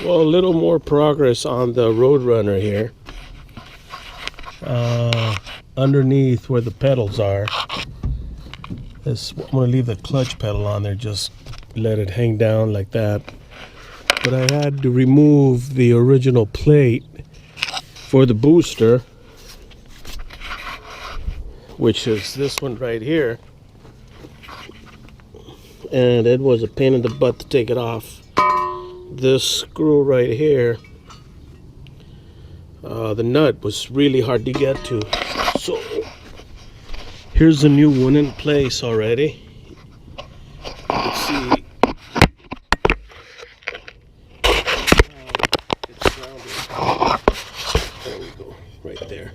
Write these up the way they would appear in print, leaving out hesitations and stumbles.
Well, a little more progress on the Roadrunner here. Underneath where the pedals are. I'm going to leave the clutch pedal on there, just let it hang down like that. But I had to remove the original plate for the booster, which is this one right here. And it was a pain in the butt to take it off. This screw right here, the nut was really hard to get to. So here's the new one in place already. You can see it's rounded. There we go, right there.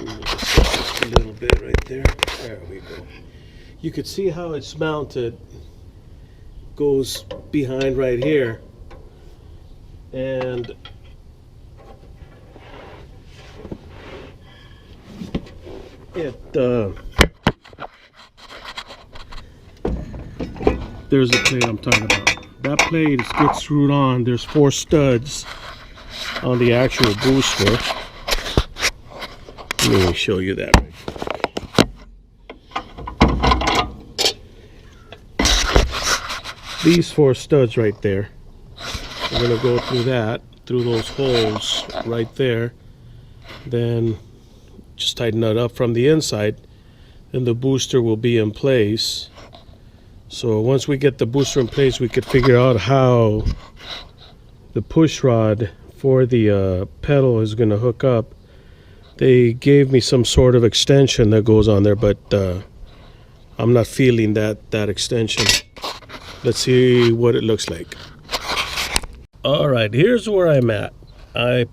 Move this just a little bit right there. There we go. You could see how it's mounted. Goes behind right here, and there's the plate I'm talking about. That plate gets screwed on. There's 4 studs on the actual booster. Let me show you that right. These 4 studs right there, we're going to go through those holes right there, then just tighten that up from the inside, then the booster will be in place. So once we get the booster in place, we could figure out how the push rod for the pedal is going to hook up. They gave me some sort of extension that goes on there, but I'm not feeling that extension. Let's see what it looks like. All right, here's where I'm at. I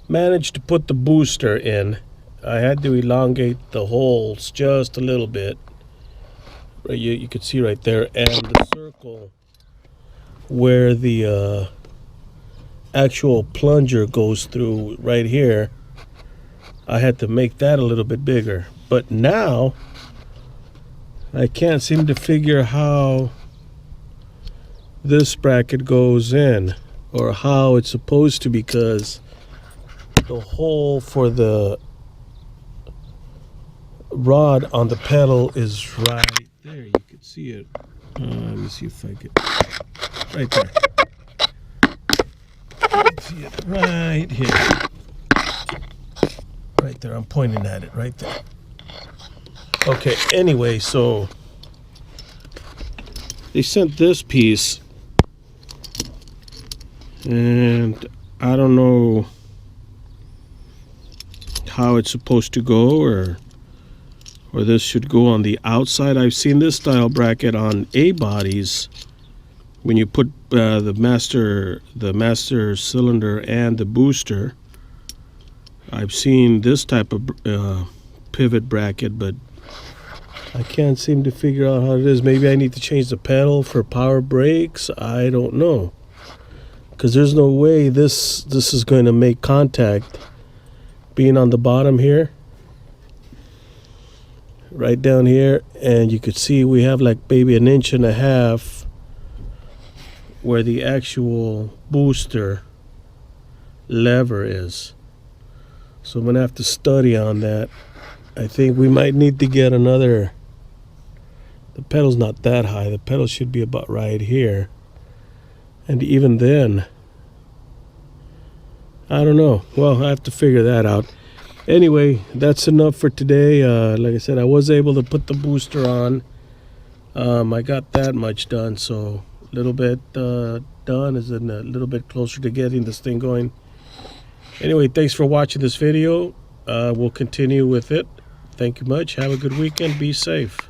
managed to put the booster in. I had to elongate the holes just a little bit. You can see right there, and the circle where the actual plunger goes through right here, I had to make that a little bit bigger. But now I can't seem to figure how this bracket goes in, or how it's supposed to, because the hole for the rod on the pedal is right there. You can see it. Let me see if I get right there. You can see it right here. Right there. I'm pointing at it right there. Okay, anyway, so they sent this piece, and I don't know how it's supposed to go, or this should go on the outside. I've seen this style bracket on A bodies when you put the master cylinder and the booster. I've seen this type of pivot bracket, but I can't seem to figure out how it is. Maybe I need to change the pedal for power brakes. I don't know, because there's no way this is going to make contact being on the bottom here, right down here. And you could see we have like maybe 1.5 inches where the actual booster lever is. So I'm gonna have to study on that. I think we might need to get another. The pedal's not that high. The pedal should be about right here. And even then, I don't know. Well, I have to figure that out. Anyway, that's enough for today. Like I said, I was able to put the booster on. I got that much done, so a little bit done, is in a little bit closer to getting this thing going. Anyway, thanks for watching this video. We'll continue with it. Thank you much. Have a good weekend. Be safe.